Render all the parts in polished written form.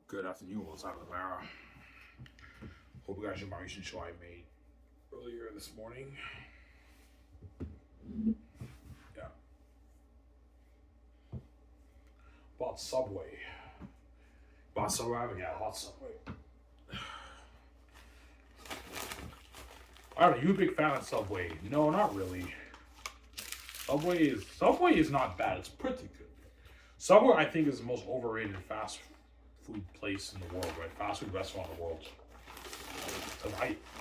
Good afternoon, what's out of the Mara. Hope you guys enjoyed my recent show I made earlier this morning. Yeah. Bought Subway. Bought Subway, I haven't had hot Subway. I don't know, you a big fan of Subway? No, not really. Subway is not bad, it's pretty good. Subway I think is the most overrated fast food place in the world, right? Fast food restaurant in the world.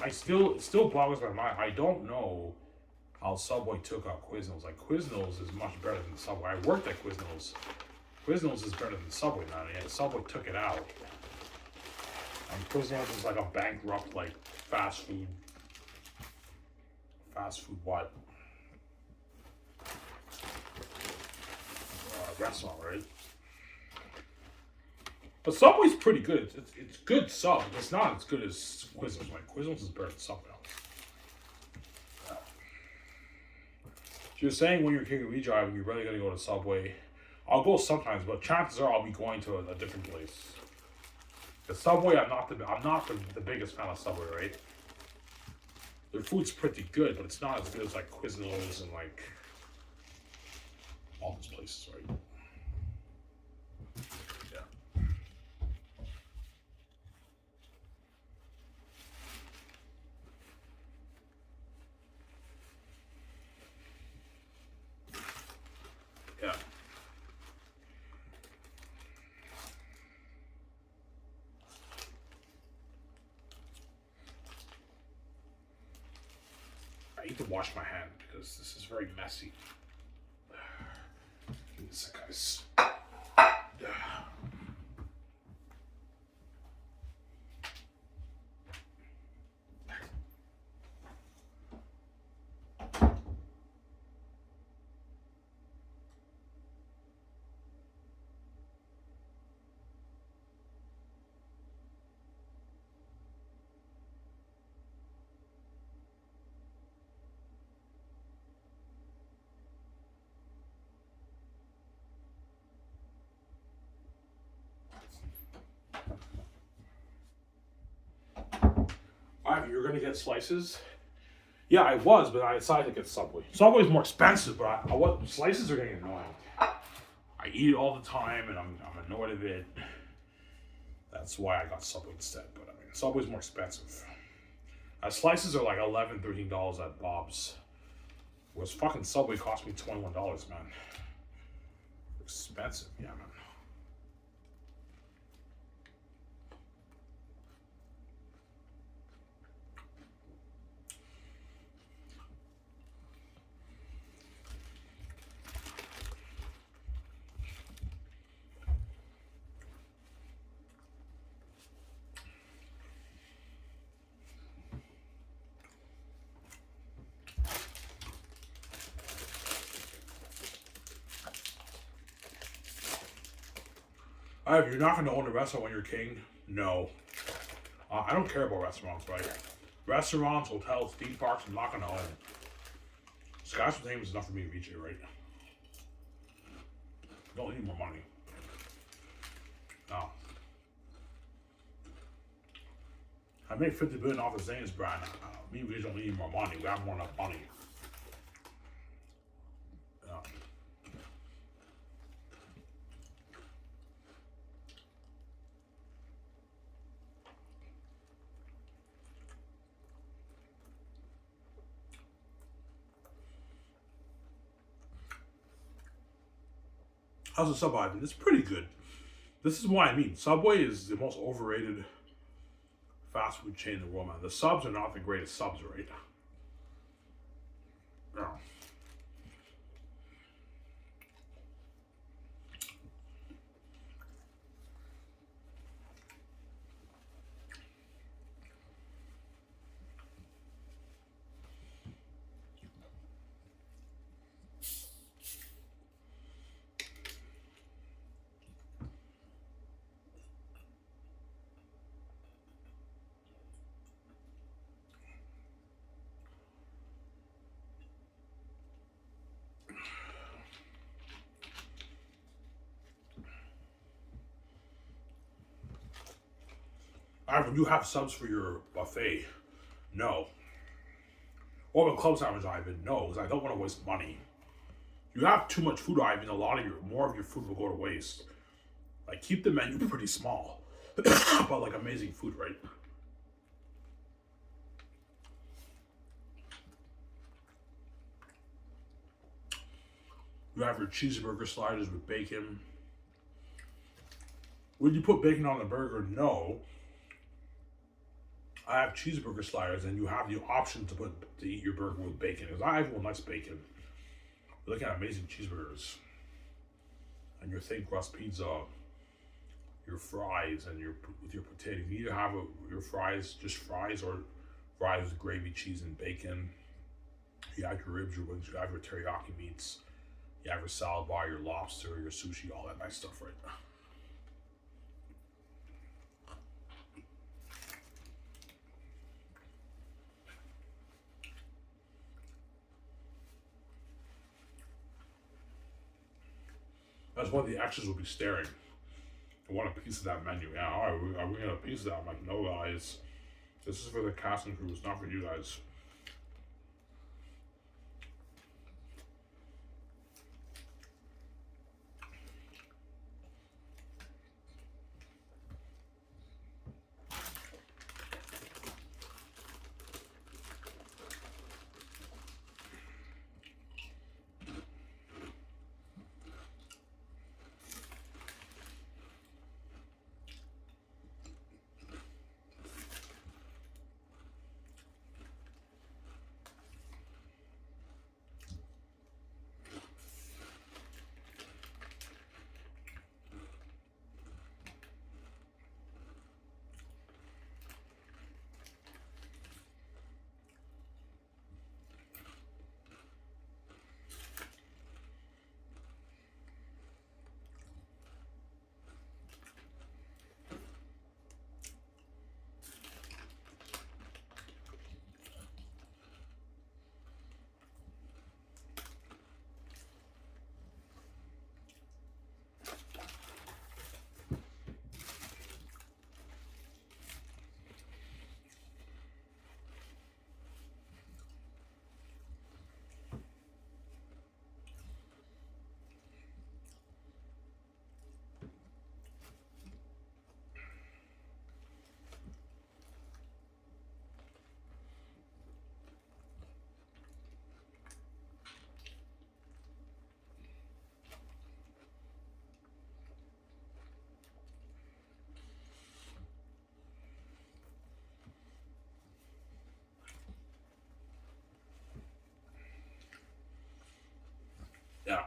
It still boggles my mind. I don't know how Subway took out Quiznos. Like Quiznos is much better than Subway. I worked at Quiznos. Quiznos is better than Subway now. Yeah, Subway took it out. And Quiznos is like a bankrupt like fast food what? Restaurant, right? But Subway's pretty good. It's good sub. It's not as good as Quiznos. Like Quiznos is better than Subway. So you're saying when you're King of driving, you're really gonna go to Subway. I'll go sometimes, but chances are I'll be going to a different place. The Subway, I'm not the biggest fan of Subway, right? Their food's pretty good, but it's not as good as like Quiznos and like all those places, right? Yeah. Yeah. I need to wash my hand because this is very messy. Give me a sec, guys. You're gonna get slices? Yeah, I was, but I decided to get Subway. Subway's more expensive, but slices are getting annoying. I eat it all the time, and I'm annoyed of it. That's why I got Subway instead. But I mean, Subway's more expensive. Slices are like $11, $13 at Bob's. Whereas fucking Subway cost me $21, man. Expensive, yeah, man. If you're not going to own a restaurant when you're king, no. I don't care about restaurants, right? Restaurants, hotels, theme parks, I'm not going to own. Sky's Entertainment is enough for me to reach it, right? Don't need more money. No. I made $50 billion off the Zane's brand. Me, we don't need more money. We have more enough money. How's the Subway? It's pretty good. This is what I mean. Subway is the most overrated fast food chain in the world, man. The subs are not the greatest subs, right? No. When you have subs for your buffet, no. Or when club sandwich Ivan, no, because I don't want to waste money. You have too much food, Ivan. More of your food will go to waste. Like, keep the menu pretty small, but like amazing food, right? You have your cheeseburger sliders with bacon. Would you put bacon on the burger? No. I have cheeseburger sliders, and you have the option to eat your burger with bacon. Because everyone likes bacon. You're looking at amazing cheeseburgers, and your thin crust pizza, your fries, and with your potato. You either have your fries, just fries, or fries with gravy, cheese, and bacon. You have your ribs, your wings. You have your teriyaki meats. You have your salad bar, your lobster, your sushi, all that nice stuff, right? That's why the extras will be staring. I want a piece of that menu. Yeah, all right, are we gonna piece of that? I'm like, no, guys. This is for the cast and crew. It's not for you guys. Yeah.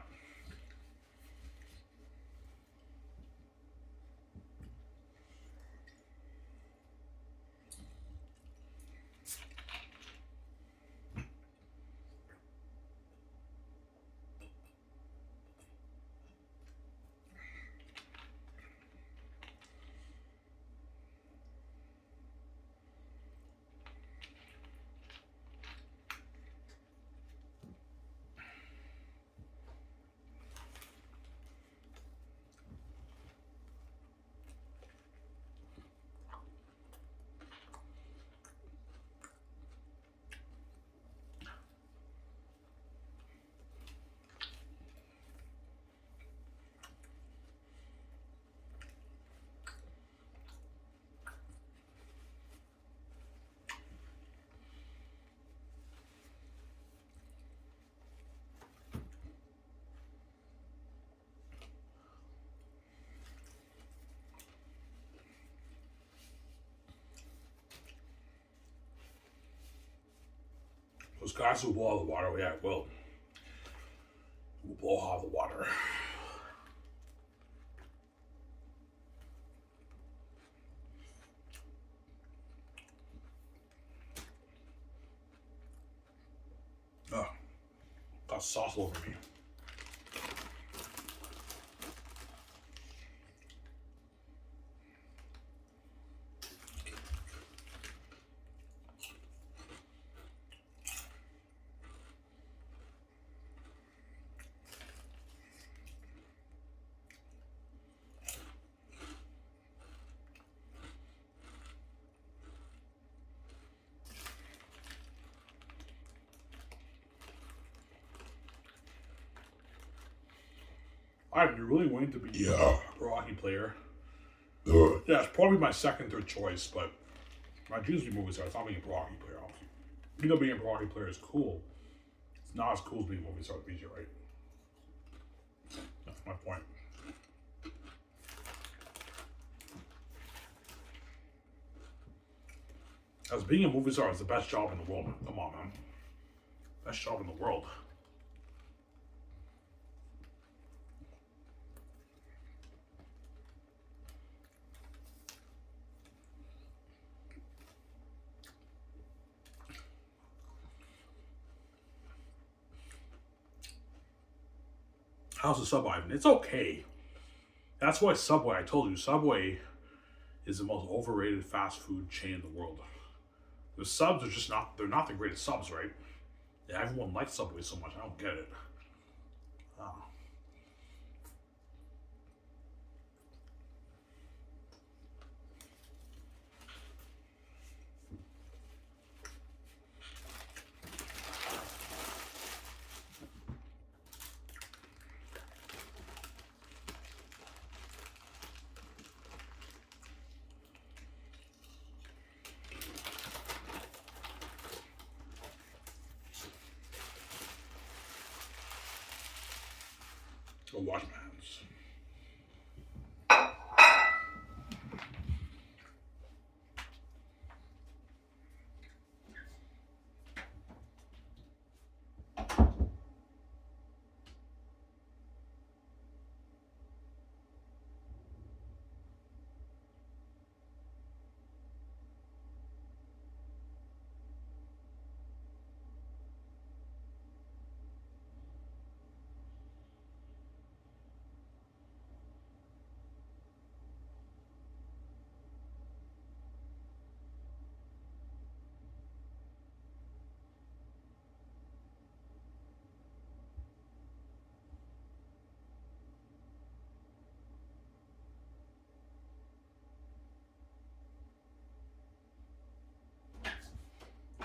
Those guys will boil the water. Yeah, well, we'll blow out the water. Oh, got sauce all over me. I'm really wanting to be a pro hockey player. Yeah, it's probably my second, third choice, but my dreams to be movie star. It's not being a pro hockey player, obviously. You know, being a pro hockey player is cool. It's not as cool as being a movie star with BJ, right? That's my point. As being a movie star is the best job in the world, man. Come on, man. Best job in the world. How's the Subway? It's okay. That's why Subway, I told you, Subway is the most overrated fast food chain in the world. The subs are just not, they're not the greatest subs, right? Yeah, everyone likes Subway so much, I don't get it. Oh. Go wash my hands.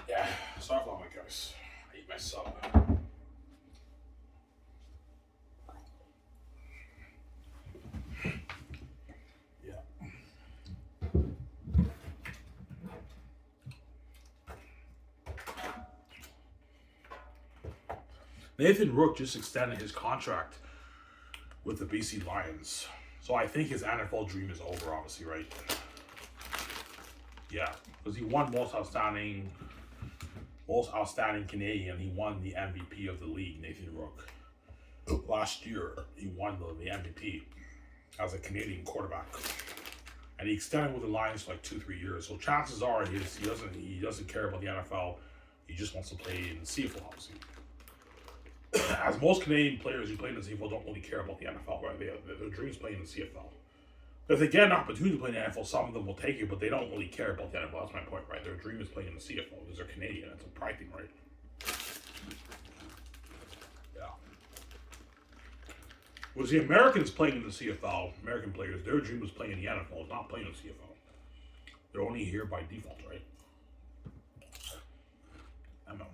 Yeah, sorry about my guys. I eat my sub. Yeah. Nathan Rook just extended his contract with the BC Lions. So I think his NFL dream is over, obviously, right? Yeah, because he won most outstanding Canadian. He won the MVP of the league, Nathan Rook. Last year, he won the MVP as a Canadian quarterback, and he extended with the Lions for like 2-3 years. So chances are he doesn't care about the NFL. He just wants to play in the CFL, obviously. As most Canadian players who play in the CFL don't really care about the NFL, right? Their dream is playing in the CFL. If they get an opportunity to play in the NFL, some of them will take it, but they don't really care about the NFL. That's my point, right? Their dream is playing in the CFL because they're Canadian. It's a pride thing, right? Yeah. Was the Americans playing in the CFL, American players, their dream was playing in the NFL, not playing in the CFL. They're only here by default, right? I know.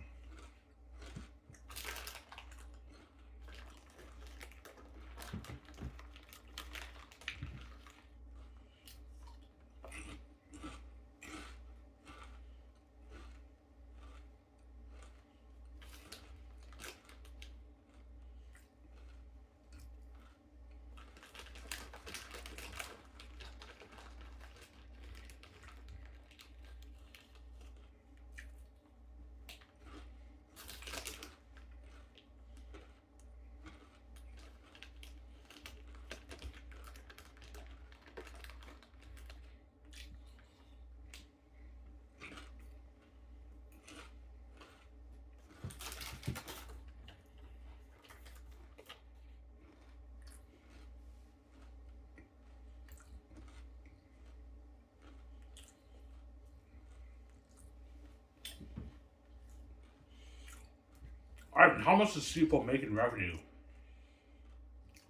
All right, how much does CFL make in revenue?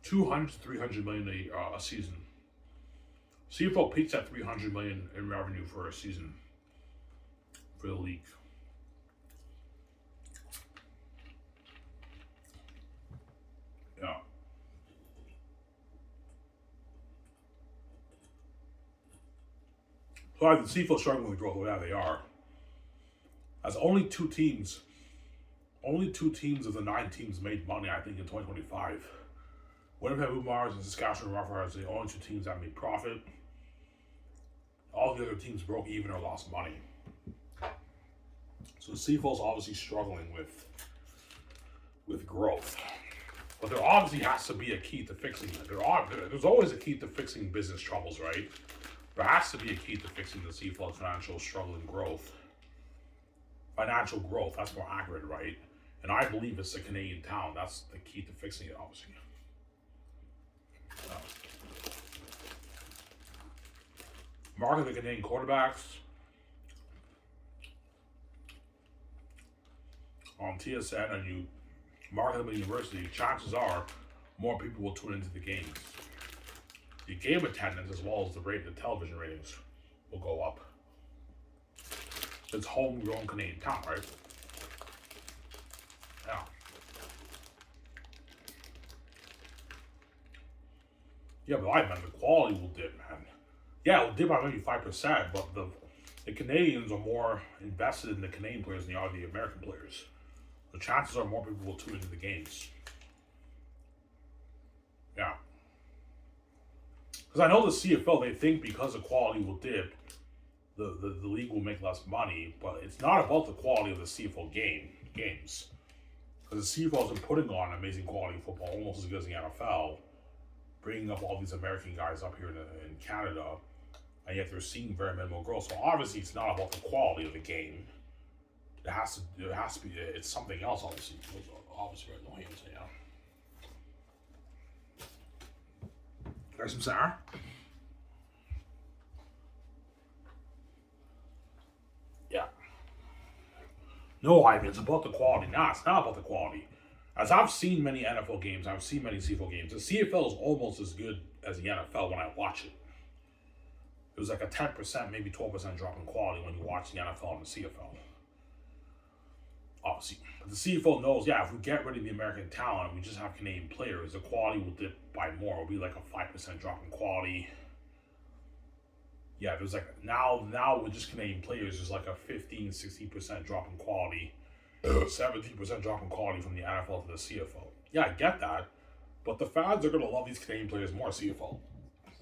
200 to 300 million a season. CFL peaks at 300 million in revenue for a season for the league. Yeah. So the CFL struggling with growth. Yeah, they are. As only two teams of the 9 teams made money, I think, in 2025. Winnipeg Boomers and Saskatchewan Roughriders are the only 2 teams that made profit. All the other teams broke even or lost money. So the CFL's obviously struggling with growth. But there obviously has to be a key to fixing it. There's always a key to fixing business troubles, right? There has to be a key to fixing the CFL's financial struggle and growth. Financial growth, that's more accurate, right? And I believe it's a Canadian town. That's the key to fixing it, obviously. Market the Canadian quarterbacks on TSN and you market them at university, chances are more people will tune into the games. The game attendance as well as the television ratings will go up. It's homegrown Canadian town, right? Yeah. Yeah, but the quality will dip, man. Yeah, it'll dip by maybe 5%, but the Canadians are more invested in the Canadian players than they are the American players. The chances are more people will tune into the games. Yeah. Because I know the CFL, they think because the quality will dip, the league will make less money, but it's not about the quality of the CFL games. Because the CFL has been putting on amazing quality football, almost as good as the NFL, bringing up all these American guys up here in Canada, and yet they're seeing very minimal growth. So obviously, it's not about the quality of the game. It has to be. It's something else, obviously. Obviously, right? No hands, yeah. There's some Sarah. Yeah. No, Ivan, it's about the quality. Nah, it's not about the quality. As I've seen many NFL games, I've seen many CFL games. The CFL is almost as good as the NFL when I watch it. It was like a 10%, maybe 12% drop in quality when you watch the NFL and the CFL. Obviously. But the CFL knows, yeah, if we get rid of the American talent and we just have Canadian players, the quality will dip by more. It'll be like a 5% drop in quality. Yeah, there's like, now with just Canadian players, there's like a 15-16% drop in quality. 17% drop in quality from the NFL to the CFL. Yeah, I get that. But the fans are going to love these Canadian players more, CFL.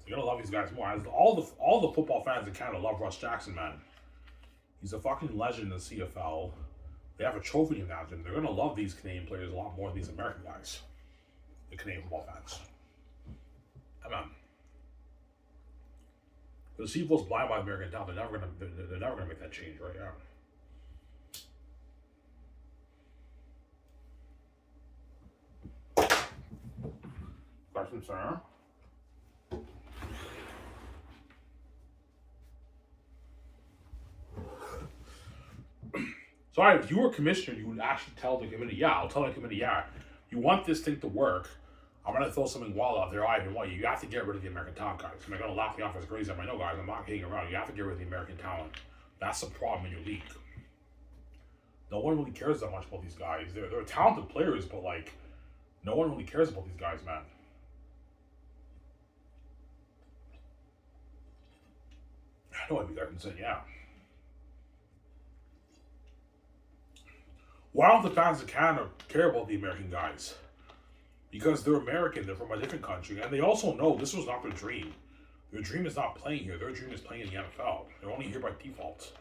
They're going to love these guys more. All the football fans in Canada love Russ Jackson, man. He's a fucking legend in the CFL. They have a trophy named after him. They're going to love these Canadian players a lot more than these American guys. The Canadian football fans. Come on. The CFL's blind by American talent. They're never going to make that change, right? Yeah. Question, sir? Sorry, if you were commissioner, you would actually tell the committee, yeah, I'll tell the committee, yeah, you want this thing to work, I'm going to throw something wild out there, Ivan, what, you have to get rid of the American talent, guys. Am I going to laugh me off as crazy? I'm like, no, guys, I'm not kidding around. You have to get rid of the American talent. That's the problem in your league. No one really cares that much about these guys. They're talented players, but, like, no one really cares about these guys, man. I know what you guys can say, yeah. Why don't the fans of Canada care about the American guys? Because they're American, they're from a different country, and they also know this was not their dream. Their dream is not playing here, their dream is playing in the NFL. They're only here by default.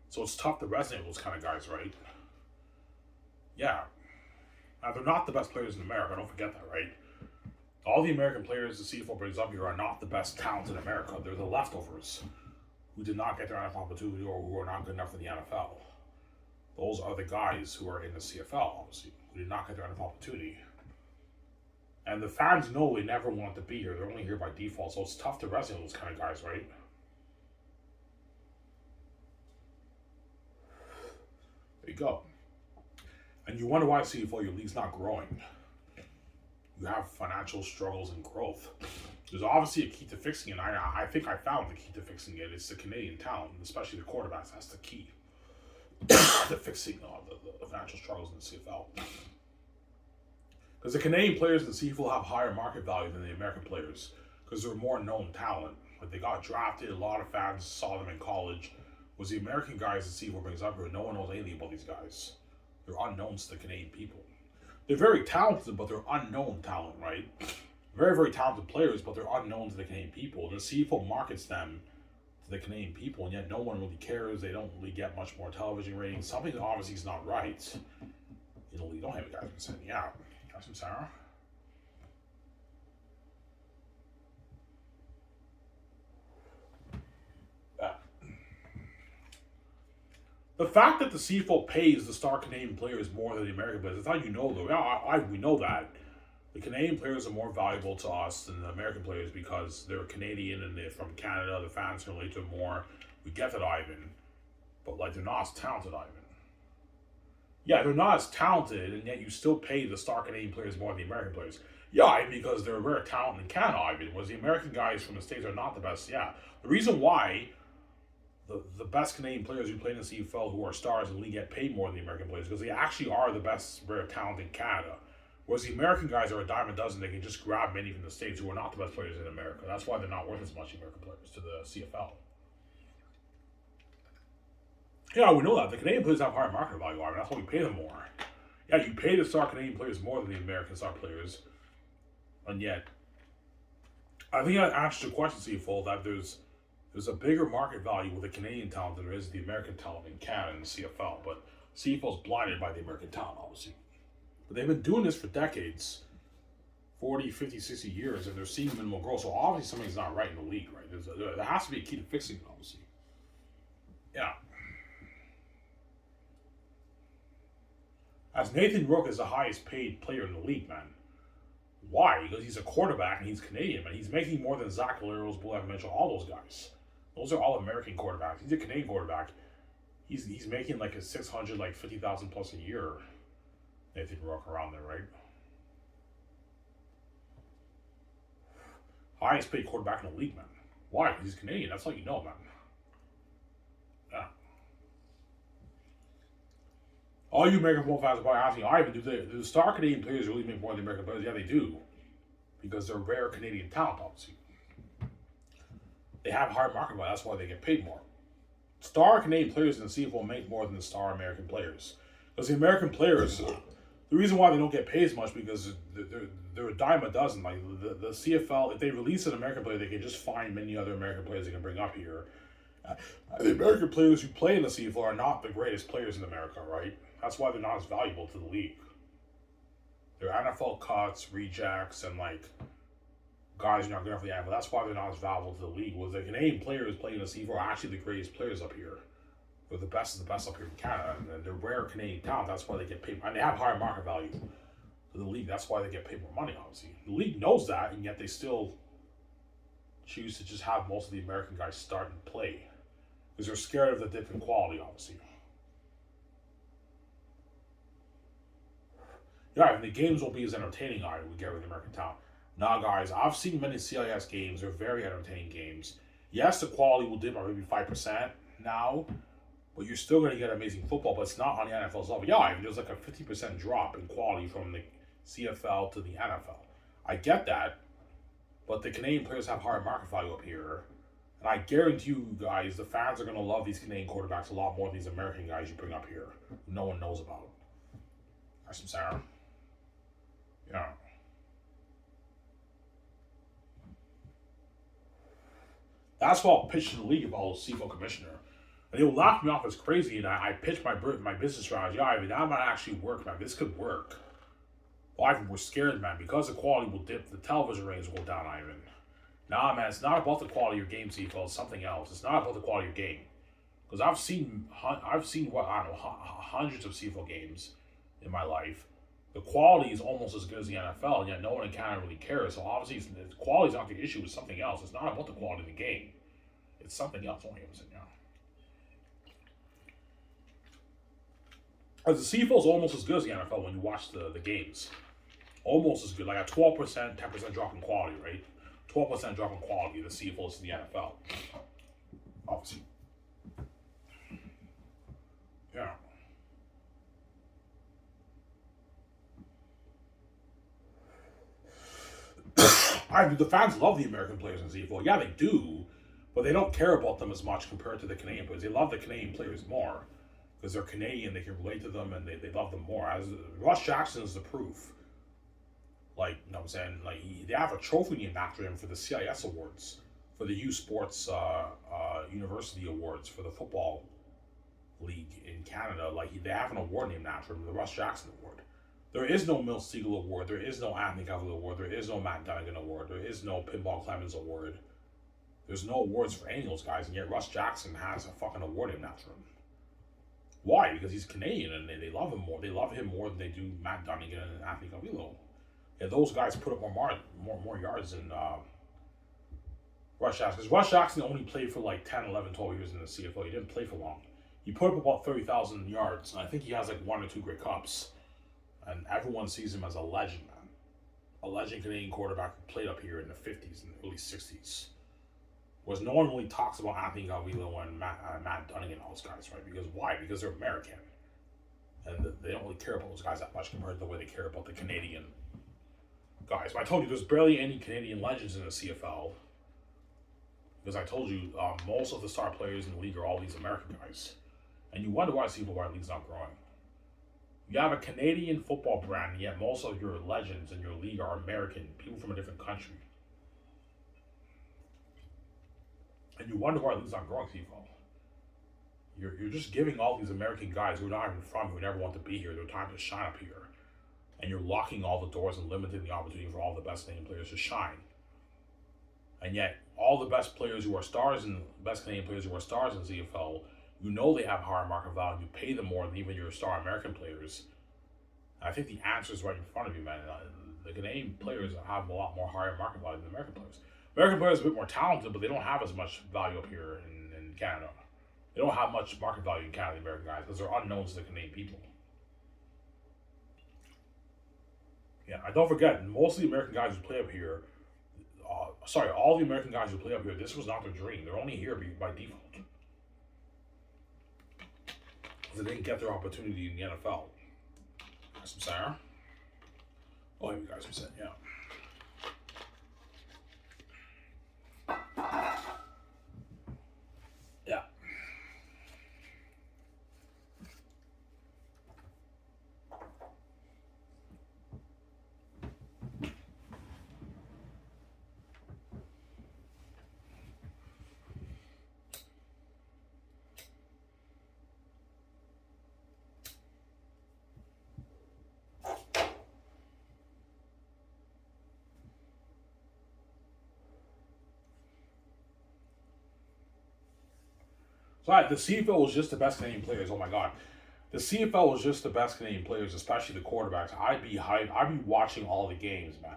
So it's tough to resonate with those kind of guys, right? Yeah. Now, they're not the best players in America, don't forget that, right? All the American players the CFL brings up here are not the best talents in America. They're the leftovers who did not get their NFL opportunity or who are not good enough for the NFL. Those are the guys who are in the CFL, obviously, who did not get their NFL opportunity. And the fans know they never want to be here. They're only here by default, so it's tough to resonate with those kind of guys, right? There you go. And you wonder why CFL, your league's not growing. You have financial struggles and growth. There's obviously a key to fixing it. I think I found the key to fixing it. It's the Canadian talent, especially the quarterbacks. That's the key. To fixing the financial struggles in the CFL. Because the Canadian players in the CFL have higher market value than the American players because they're more known talent. Like they got drafted. A lot of fans saw them in college. Was the American guys that CFL brings up here? No one knows anything about these guys. They're unknowns to the Canadian people. They're very talented, but they're unknown talent, right? Very, very talented players, but they're unknown to the Canadian people. And the CFL markets them to the Canadian people, and yet no one really cares. They don't really get much more television ratings. Something obviously is not right. You know, you don't have guys saying, yeah, got some Sarah. The fact that the CFL pays the star Canadian players more than the American players, that's how you know, though. Yeah, we know that. The Canadian players are more valuable to us than the American players because they're Canadian and they're from Canada. The fans can relate to them more. We get that, Ivan. But, like, they're not as talented, Ivan. Yeah, they're not as talented, and yet you still pay the star Canadian players more than the American players. Yeah, because they're very talented in Canada, Ivan. Whereas the American guys from the States are not the best. Yeah. The reason why the best Canadian players who play in the CFL who are stars in the league get paid more than the American players because they actually are the best, very talented in Canada. Whereas the American guys are a dime a dozen. They can just grab many from the States who are not the best players in America. That's why they're not worth as much, American players, to the CFL. Yeah, we know that. The Canadian players have higher market value, Ivan. That's why we pay them more. Yeah, you pay the star Canadian players more than the American star players. And yet, I think I answered the question, CFL, that there's a bigger market value with the Canadian talent than there is the American talent in Canada and the CFL. But CFL is blinded by the American talent, obviously. But they've been doing this for decades, 40, 50, 60 years, and they're seeing minimal growth. So obviously something's not right in the league, right? There has to be a key to fixing it, obviously. Yeah. As Nathan Rourke is the highest paid player in the league, man. Why? Because he's a quarterback and he's Canadian, man. He's making more than Zach Valeros, Bulak Mitchell, all those guys. Those are all American quarterbacks. He's a Canadian quarterback. He's making like a 600, like 50,000 plus a year. Nathan Rourke around there, right? Highest paid quarterback in the league, man. Why? Because he's Canadian. That's all you know, man. Yeah. All you American football fans are probably asking, Ivan, do the star Canadian players really make more than the American players? Yeah, they do. Because they're rare Canadian talent, obviously. They have higher market value. That's why they get paid more. Star Canadian players in the CFL make more than the star American players. Because the American players, the reason why they don't get paid as much because they're a dime a dozen. Like the CFL, if they release an American player, they can just find many other American players they can bring up here. The American players who play in the CFL are not the greatest players in America, right? That's why they're not as valuable to the league. They're NFL cuts, rejects, and like guys who are not good enough for the NFL. That's why they're not as valuable to the league. Was the Canadian players playing in the CFL are actually the greatest players up here. They're the best of the best up here in Canada. And they're rare Canadian talent. That's why they get paid. And they have higher market value to the league. That's why they get paid more money, obviously. The league knows that, and yet they still choose to just have most of the American guys start and play. Because they're scared of the dip in quality, obviously. Yeah, and the games won't be as entertaining either we get with American talent. Nah, guys, I've seen many CIS games. They're very entertaining games. Yes, the quality will dip by maybe 5% now, but you're still going to get amazing football, but it's not on the NFL's level. Yeah, I mean, there's like a 50% drop in quality from the CFL to the NFL. I get that, but the Canadian players have higher market value up here, and I guarantee you guys, the fans are going to love these Canadian quarterbacks a lot more than these American guys you bring up here. No one knows about. That's some Sarah. Yeah. That's why I'll pitch to the league if I was CFL commissioner. And he'll laugh me off as crazy, and I pitch my business strategy. Yeah, I mean, that might actually work, man. This could work. Well, Ivan, we're scared, man, because the quality will dip, the television ratings will go down, Ivan. Nah, man, it's not about the quality of your game, CFL. It's something else. It's not about the quality of your game. Because I've seen what, I don't know, hundreds of CFL games in my life. The quality is almost as good as the NFL, and yet no one in Canada really cares. So obviously, the quality is not the issue. It's something else. It's not about the quality of the game. It's something else. Only the CFL is almost as good as the NFL when you watch the games. Almost as good. Like a 12%, 10% drop in quality, right? 12% drop in quality. The CFL is in the NFL. Obviously. Yeah. the fans love the American players in CFL. Yeah, they do, but they don't care about them as much compared to the Canadian players. They love the Canadian players more because they're Canadian. They can relate to them, and they love them more. As Russ Jackson is the proof. Like, you know what I'm saying? Like, they have a trophy named after him for the CIS awards, for the U Sports University Awards for the football league in Canada. Like, they have an award named after him, the Russ Jackson Award. There is no Milt Siegel Award. There is no Anthony Cavalier Award. There is no Matt Dunnigan Award. There is no Pinball Clemens Award. There's no awards for any of those guys, and yet Russ Jackson has a fucking award named after him. Why? Because he's Canadian, and they love him more. They love him more than they do Matt Dunnigan and Anthony Cavalier. Yeah, those guys put up more yards than Russ Jackson. Because Russ Jackson only played for like 10, 11, 12 years in the CFL. He didn't play for long. He put up about 30,000 yards, and I think he has like 1 or 2 Grey Cups. And everyone sees him as a legend, man. A legend Canadian quarterback who played up here in the 50s and early 60s. Whereas no one really talks about Anthony Galvillo and Matt Dunnigan and all those guys, right? Because why? Because they're American. And they don't really care about those guys that much compared to the way they care about the Canadian guys. But I told you, there's barely any Canadian legends in the CFL. Because I told you, most of the star players in the league are all these American guys. And you wonder why the league's not growing. You have a Canadian football brand, yet most of your legends in your league are American, people from a different country. And you wonder why the league's not growing, CFL. You're just giving all these American guys who are not even from here, who never want to be here, their time to shine up here. And you're locking all the doors and limiting the opportunity for all the best Canadian players to shine. And yet, all the best players who are stars and best Canadian players who are stars in CFL, you know they have higher market value. You pay them more than even your star American players. And I think the answer is right in front of you, man. The Canadian players have a lot more higher market value than American players. American players are a bit more talented, but they don't have as much value up here in Canada. They don't have much market value in Canada, the American guys, because they're unknown to the Canadian people. Yeah, I don't forget, most of the American guys who play up here, all the American guys who play up here, this was not their dream. They're only here by default. Because they didn't get their opportunity in the NFL. Some Sarah. Oh, you guys are saying, yeah. Yeah. So the CFL was just the best Canadian players. Oh my God. The CFL was just the best Canadian players, especially the quarterbacks. I'd be hyped. I'd be watching all the games, man,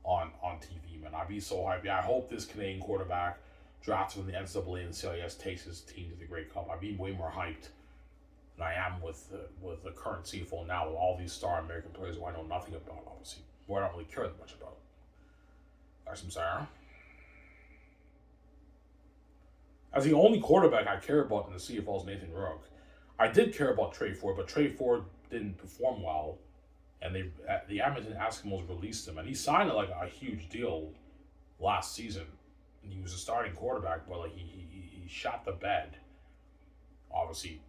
on TV, man. I'd be so hyped. Yeah, I hope this Canadian quarterback drafted from the NCAA and CIS takes his team to the Grey Cup. I'd be way more hyped than I am with the current CFL now, with all these star American players who I know nothing about, obviously, who I don't really care that much about. There's some Sarah. As the only quarterback I care about in the CFL is Nathan Rourke. I did care about Trey Ford, but Trey Ford didn't perform well, and the Edmonton Eskimos released him, and he signed a huge deal last season. And he was a starting quarterback, but he shot the bed. Obviously,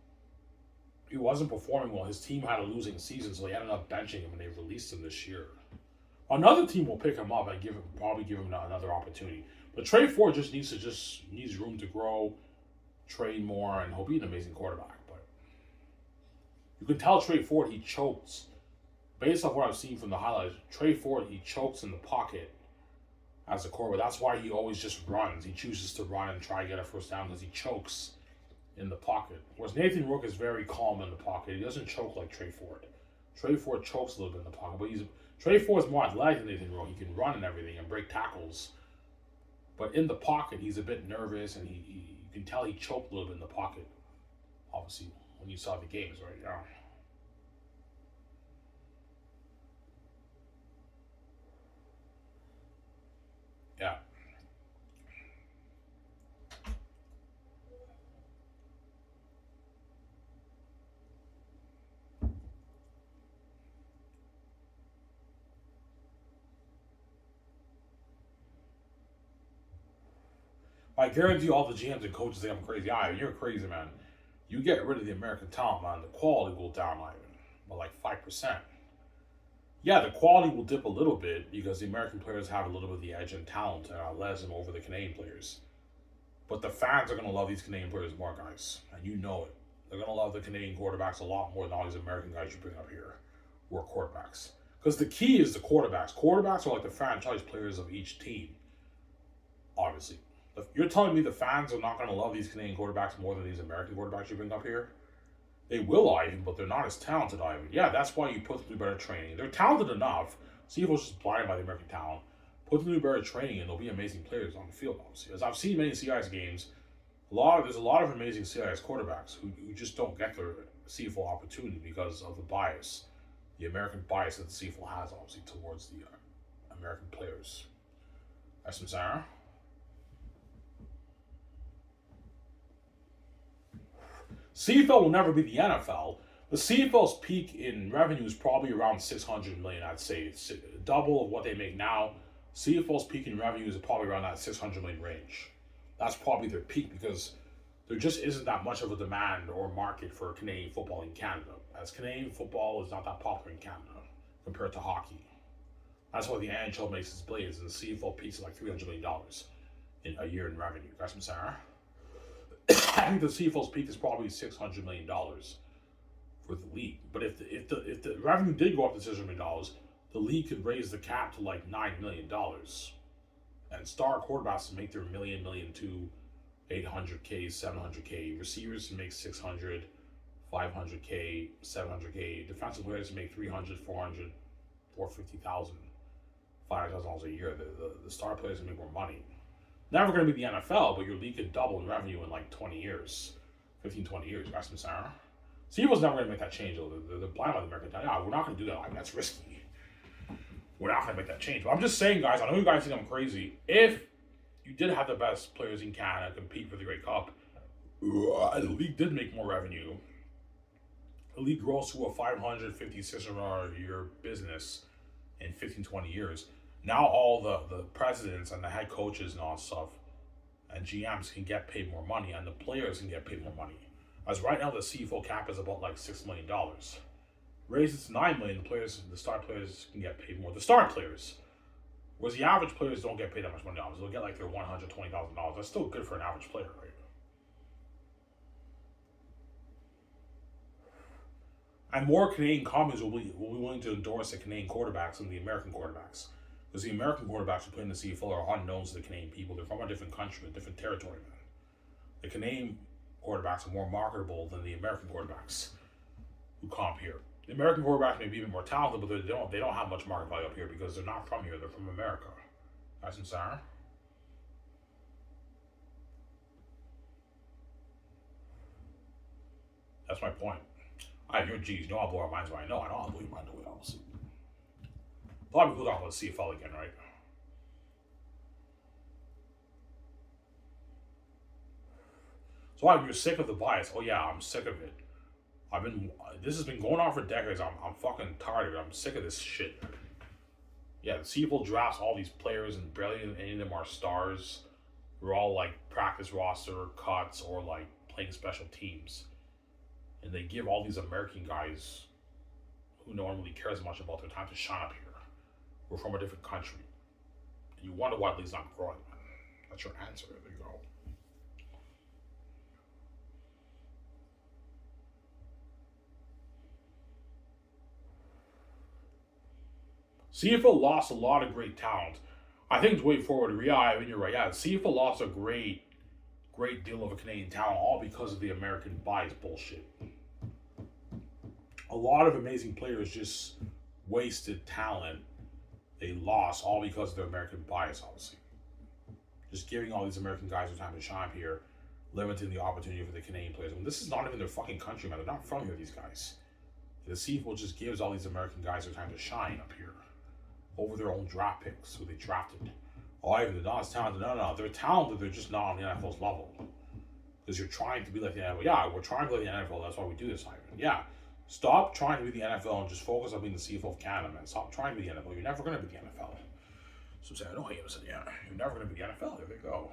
he wasn't performing well. His team had a losing season, so they ended up benching him, and they released him this year. Another team will pick him up and probably give him another opportunity. But Trey Ford needs room to grow, train more, and he'll be an amazing quarterback. But you can tell Trey Ford, he chokes. Based on what I've seen from the highlights, Trey Ford, he chokes in the pocket as a quarterback. That's why he always just runs. He chooses to run and try to get a first down because he chokes in the pocket. Whereas Nathan Rourke is very calm in the pocket. He doesn't choke like Trey Ford. Trey Ford chokes a little bit in the pocket, but Trey Ford's more athletic than Nathan Rourke. He can run and everything and break tackles. But in the pocket, he's a bit nervous, and you can tell he choked a little bit in the pocket. Obviously, when you saw the games, right? Yeah. Yeah. I guarantee all the GMs and coaches think I'm crazy. You're crazy, man. You get rid of the American talent, man, the quality will down, Ivan, by like 5%. Yeah, the quality will dip a little bit because the American players have a little bit of the edge and talent and athleticism over the Canadian players. But the fans are going to love these Canadian players more, guys. And you know it. They're going to love the Canadian quarterbacks a lot more than all these American guys you bring up here who are quarterbacks. Because the key is the quarterbacks. Quarterbacks are like the franchise players of each team, obviously. If you're telling me the fans are not going to love these Canadian quarterbacks more than these American quarterbacks you bring up here? They will, Ivan, but they're not as talented, Ivan. Yeah, that's why you put them through better training. They're talented enough. CFL's just blinded by the American talent. Put them through better training, and they'll be amazing players on the field, obviously. As I've seen many CIS games, there's a lot of amazing CIS quarterbacks who just don't get their CFL opportunity because of the bias, the American bias that the CFL has, obviously, towards the American players. That's some Sarah. CFL will never be the NFL. The CFL's peak in revenue is probably around $600 million, I'd say. It's double of what they make now. CFL's peak in revenue is probably around that $600 million range. That's probably their peak because there just isn't that much of a demand or market for Canadian football in Canada, as Canadian football is not that popular in Canada compared to hockey. That's why the NHL makes its blades, and the CFL peaks at like $300 million in a year in revenue. Got some Sarah? I think the CFL's peak is probably $600 million for the league. But if the revenue did go up to $600 million, the league could raise the cap to like $9 million. And star quarterbacks make their million to 800K, 700K. Receivers make 600, 500K, 700K. Defensive players make 300, 400, 450,000, $500,000 a year. The star players make more money. Never going to be the NFL, but your league could double in revenue in like 20 years, 15, 20 years. Got some Sarah? CFL's never going to make that change, though. They're blind by the American talent. Yeah, we're not going to do that. That's risky. We're not going to make that change. But I'm just saying, guys, I know you guys think I'm crazy. If you did have the best players in Canada compete for the Grey Cup, the league did make more revenue. The league grows to a $550, $600 a year business in 15, 20 years. Now all the presidents and the head coaches and all that stuff and GMs can get paid more money, and the players can get paid more money. As right now the CFL cap is about like $6 million. Raise it to $9 million, the star players can get paid more. The star players. Whereas the average players don't get paid that much money. They'll get like their $120,000. That's still good for an average player, right? And more Canadian companies will be willing to endorse the Canadian quarterbacks than the American quarterbacks. Because the American quarterbacks who play in the CFL are unknowns to the Canadian people. They're from a different country, a different territory, man. The Canadian quarterbacks are more marketable than the American quarterbacks who comp here. The American quarterbacks may be even more talented, but they don't have much market value up here because they're not from here. They're from America. Nice and Sarah? That's my point. You're G's. You know I'll blow our minds, but I know I'll blow your mind away, obviously. A lot of people talk about CFL again, right? So you're sick of the bias. Oh yeah, I'm sick of it. This has been going on for decades. I'm fucking tired of it. I'm sick of this shit. Yeah, the CFL drafts all these players and barely any of them are stars. They're all like practice roster cuts or like playing special teams. And they give all these American guys who no one really cares much about their time to shine up here. We're from a different country. And you wonder why the league's not growing, man. That's your answer. There you go. CFL lost a lot of great talent. I think way forward, yeah, I mean, you're right. Yeah, CFL lost a great deal of a Canadian talent, all because of the American bias bullshit. A lot of amazing players just wasted talent. They lost all because of the American bias, obviously. Just giving all these American guys their time to shine here, limiting the opportunity for the Canadian players. I mean, this is not even their fucking country, man. They're not from here, these guys. The CFL just gives all these American guys their time to shine up here over their own draft picks who they drafted. Oh, Ivan, they're not as talented. No. They're talented. They're just not on the NFL's level. Because you're trying to be like the NFL. Yeah, we're trying to be like the NFL. That's why we do this, Ivan. Yeah. Stop trying to be the NFL and just focus on being the CFL of Canada, man. Stop trying to be the NFL. You're never going to be the NFL. So I'm saying, I don't hate him. Yeah, you're never going to be the NFL. There they go.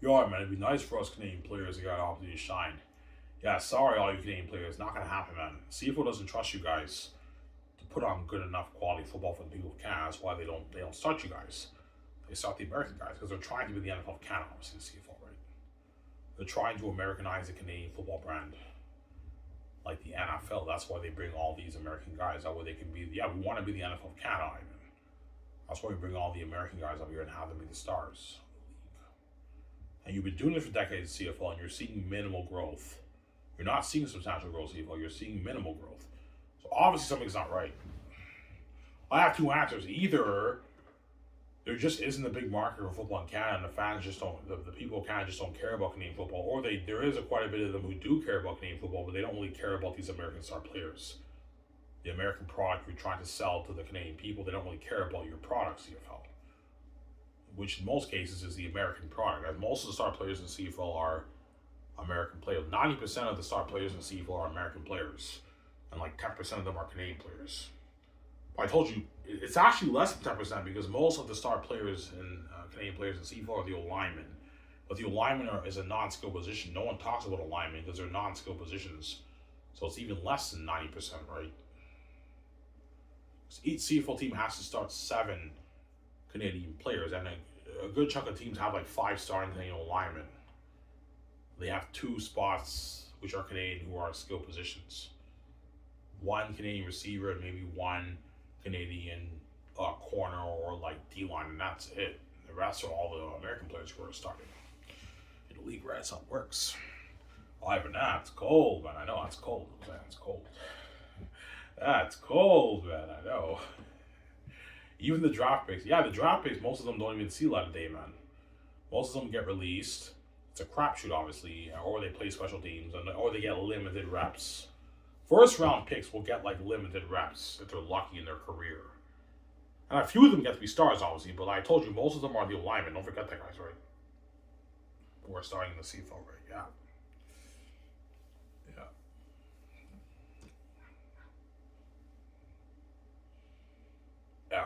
Yo, man, it'd be nice for us Canadian players to get an opportunity to shine. Yeah, sorry, all you Canadian players, not gonna happen, man. CFL doesn't trust you guys to put on good enough quality football for the people of Canada. That's why they don't start you guys. They start the American guys because they're trying to be the NFL of Canada, obviously the CFL, right? They're trying to Americanize the Canadian football brand, like the NFL. That's why they bring all these American guys. That way they can be. Yeah, we want to be the NFL of Canada, Ivan. That's why we bring all the American guys up here and have them be the stars. And you've been doing it for decades, CFL, and you're seeing minimal growth. You're not seeing substantial growth, CFL. You're seeing minimal growth. So obviously something's not right. I have two answers. Either there just isn't a big market for football in Canada, and the fans just don't, the people of Canada just don't care about Canadian football, or there is quite a bit of them who do care about Canadian football, but they don't really care about these American star players. The American product you're trying to sell to the Canadian people, they don't really care about your product, CFL. Which in most cases is the American product. As most of the star players in CFL are American players. 90% of the star players in CFL are American players, and like 10% of them are Canadian players. But I told you, it's actually less than 10% because most of the star players and Canadian players in CFL are the O-linemen. But the O-lineman is a non-skill position. No one talks about O-linemen because they're non-skill positions. So it's even less than 90%, right? So each CFL team has to start 7 Canadian players, and a good chunk of teams have like 5 starting Canadian linemen. They have 2 spots which are Canadian who are skill positions. 1 Canadian receiver and maybe 1 Canadian corner or like D-line, and that's it. The rest are all the American players who are starting. In the league, right? That's how it works. Ivan, that's cold, man. I know that's cold. That's cold. That's cold, man. I know. Even the draft picks. Yeah, the draft picks, most of them don't even see light of day, man. Most of them get released. It's a crapshoot, obviously, or they play special teams, or they get limited reps. First round picks will get like limited reps if they're lucky in their career. And a few of them get to be stars, obviously, but I told you, most of them are the linemen. Don't forget that, guys, right? Who are starting in the CFL, right? Yeah. Yeah. Yeah.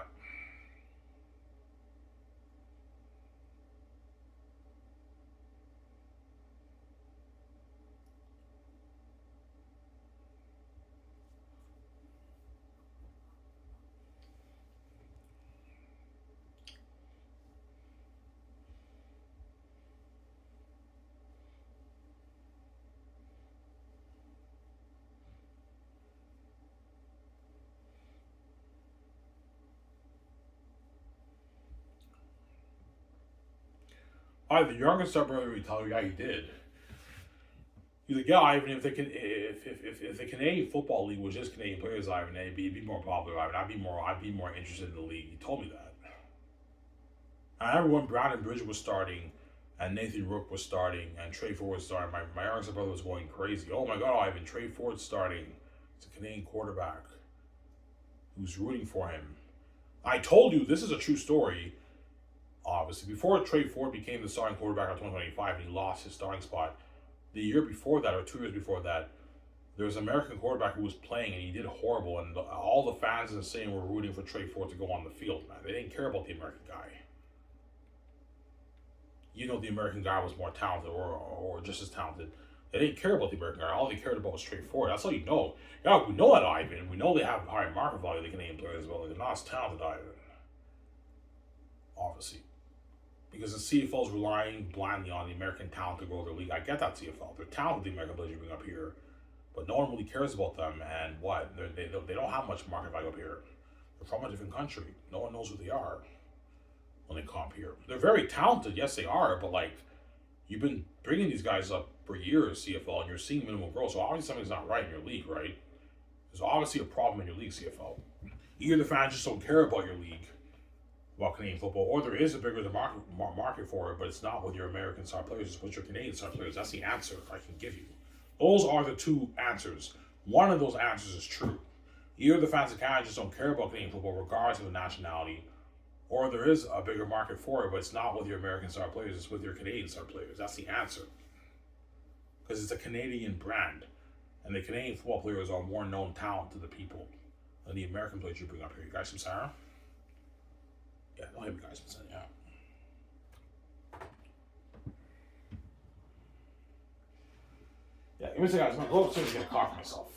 The youngest brother would tell you, yeah, he did. He's like, yeah, Ivan, if the Canadian Football League was just Canadian players, Ivan, it'd be more popular, Ivan. I'd be more interested in the league. He told me that. I remember when Brandon Bridge was starting, and Nathan Rook was starting, and Trey Ford was starting. My youngest brother was going crazy. Oh my God, Ivan, Trey Ford's starting. It's a Canadian quarterback who's rooting for him. I told you this is a true story. Obviously, before Trey Ford became the starting quarterback in 2025 and he lost his starting spot, the year before that, or 2 years before that, there was an American quarterback who was playing and he did horrible, and all the fans in the stadium were rooting for Trey Ford to go on the field, man. They didn't care about the American guy. You know, the American guy was more talented or just as talented. They didn't care about the American guy. All they cared about was Trey Ford. That's all you know. Yeah, we know that, Ivan. We know they have higher market value than Canadian players, but they're not as talented, Ivan. Obviously. Because the CFL is relying blindly on the American talent to grow their league. I get that, CFL. They're talented, the American players you bring up here. But no one really cares about them. And what? They don't have much market value up here. They're from a different country. No one knows who they are when they comp here. They're very talented. Yes, they are. But, like, you've been bringing these guys up for years, CFL, and you're seeing minimal growth. So, obviously, something's not right in your league, right? There's obviously a problem in your league, CFL. Either the fans just don't care about your league, about Canadian football, or there is a bigger market for it, but it's not with your American star players, it's with your Canadian star players. That's the answer I can give you. Those are the 2 answers. One of those answers is true. Either the fans of Canada just don't care about Canadian football regardless of the nationality, or there is a bigger market for it, but it's not with your American star players, it's with your Canadian star players. That's the answer. Because it's a Canadian brand, and the Canadian football players are more known talent to the people than the American players you bring up here. You guys from Sarah? Yeah, don't have you guys from Sarah, yeah. Yeah, give me a second. I'm gonna go upstairs and get a car for myself.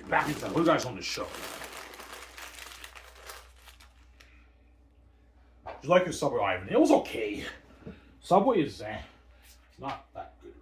Back into that. What you guys on the show? Did you like your Subway, Ivan? It was okay. Subway is it's not that good.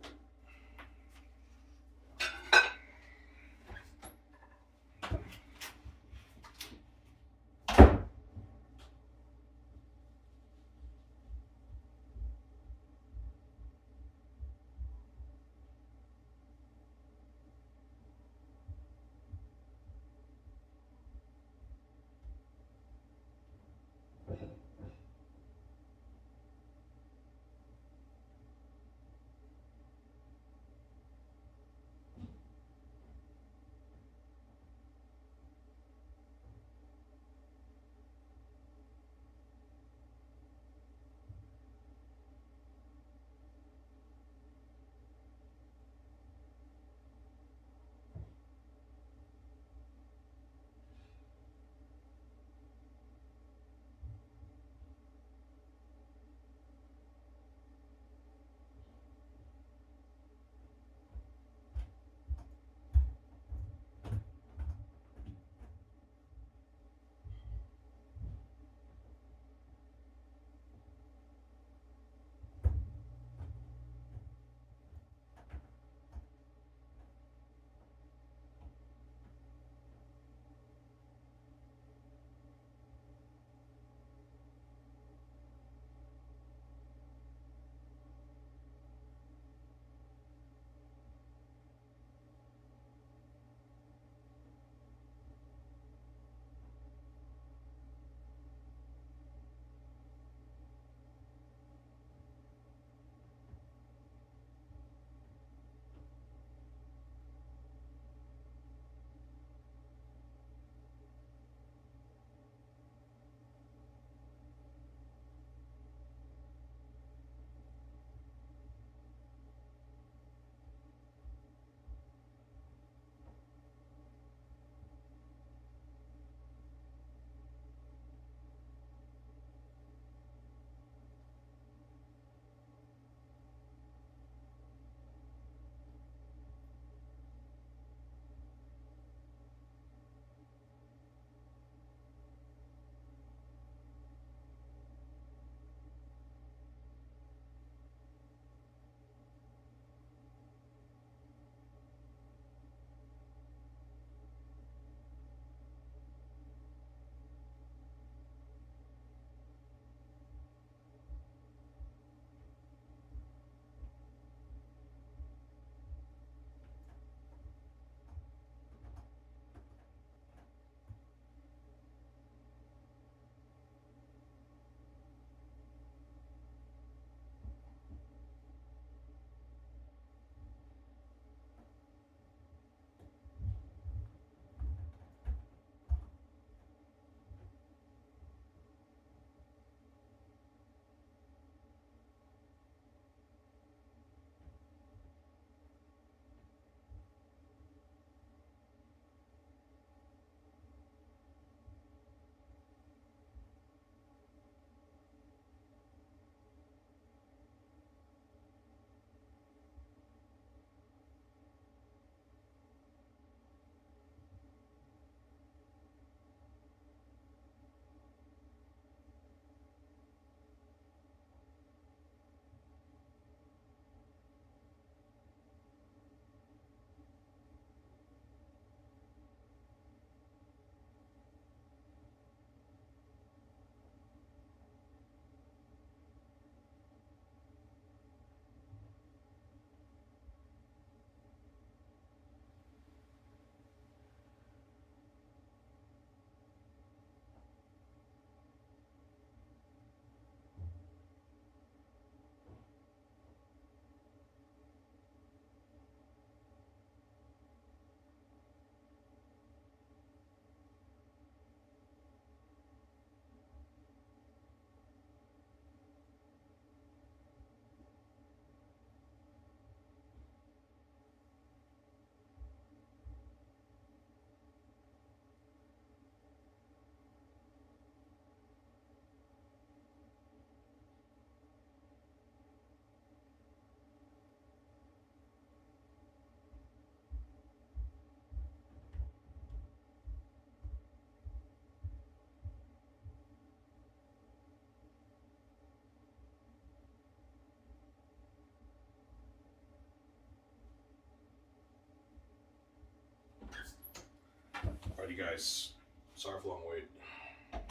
Alrighty, guys. Sorry for the long wait.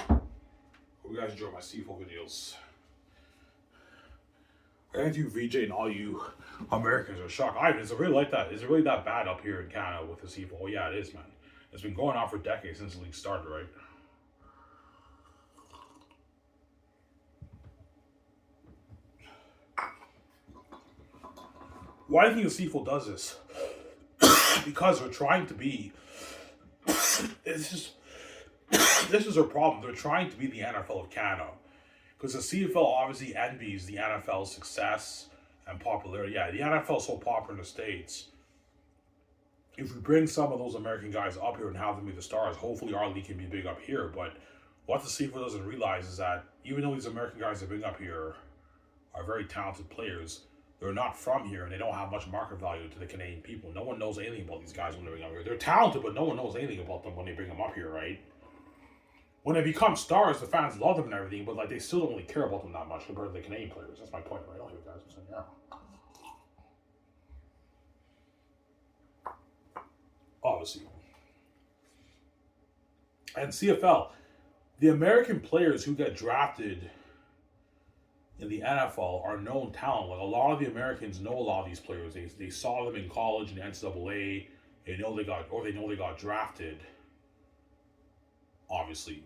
Hope you guys enjoy my CFL videos. I think you VJ and all you Americans are shocked. Ivan, is it really like that? Is it really that bad up here in Canada with the CFL? Oh yeah, it is, man. It's been going on for decades since the league started, right? Why do you think the CFL does this? Because they're trying to be. This is their problem. They're trying to be the NFL of Canada. Because the CFL obviously envies the NFL's success and popularity. Yeah, the NFL is so popular in the States. If we bring some of those American guys up here and have them be the stars, hopefully our league can be big up here. But what the CFL doesn't realize is that even though these American guys that bring up here are very talented players, they're not from here and they don't have much market value to the Canadian people. No one knows anything about these guys when they bring up here. They're talented, but no one knows anything about them when they bring them up here, right? When they become stars, the fans love them and everything, but like they still don't really care about them that much compared to the Canadian players. That's my point, right? All you guys are saying, yeah. Obviously. And CFL, the American players who get drafted in the NFL are known talent. Like a lot of the Americans know a lot of these players. They saw them in college in the NCAA. They know they got drafted. Obviously.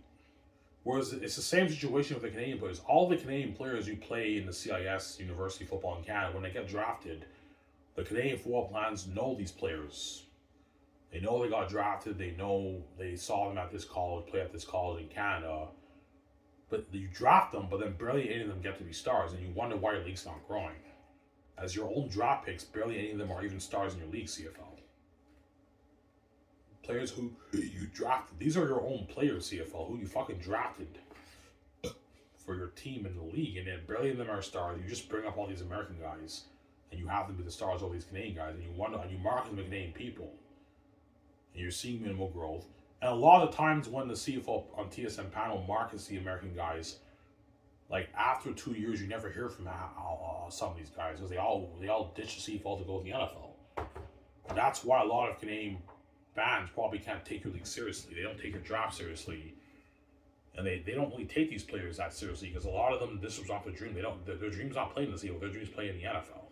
Whereas it's the same situation with the Canadian players. All the Canadian players who play in the CIS, University Football in Canada, when they get drafted, the Canadian football plans know these players. They know they got drafted. They know they saw them at this college, play at this college in Canada. But you draft them, but then barely any of them get to be stars, and you wonder why your league's not growing. As your own draft picks, barely any of them are even stars in your league, CFL. Players who you drafted. These are your own players, CFL, who you fucking drafted for your team in the league, and then barely any of them are stars. You just bring up all these American guys, and you have them be the stars of all these Canadian guys, and you wonder, and you market them as Canadian people, and you're seeing minimal growth. And a lot of the times when the CFL on TSN panel markets the American guys, like after 2 years, you never hear from some of these guys because they all ditch the CFL to go to the NFL. And that's why a lot of Canadian fans probably can't take your league seriously. They don't take your draft seriously, and they don't really take these players that seriously because a lot of them, this was not their dream. Their dream's not playing in the CFL. Their dream's playing in the NFL,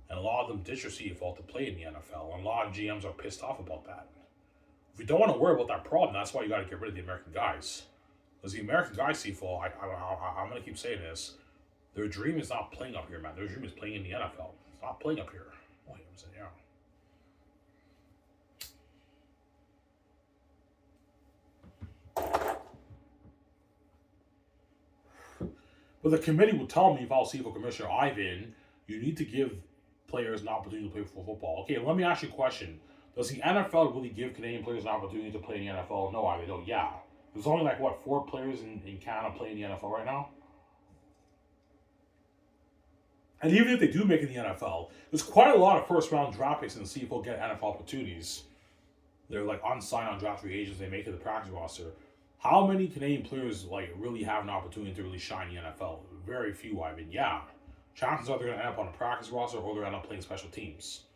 and a lot of them ditch their CFL to play in the NFL. And a lot of GMs are pissed off about that. If you don't want to worry about that problem, that's why you got to get rid of the American guys. Because the American guys, CFL, I'm going to keep saying this, their dream is not playing up here, man. Their dream is playing in the NFL. It's not playing up here. Oh, I'm saying, yeah. But the committee will tell me, if I'll CFL Commissioner Ivan, you need to give players an opportunity to play football. Okay, let me ask you a question. Does the NFL really give Canadian players an opportunity to play in the NFL? No, Ivan, no, yeah. There's only like, 4 players in Canada playing in the NFL right now? And even if they do make it in the NFL, there's quite a lot of first-round draft picks in the CFL get NFL opportunities. They're like unsigned on draft free agents. They make it the practice roster. How many Canadian players like really have an opportunity to really shine in the NFL? Very few, I mean, yeah. Chances are they're going to end up on a practice roster or they're going to end up playing special teams.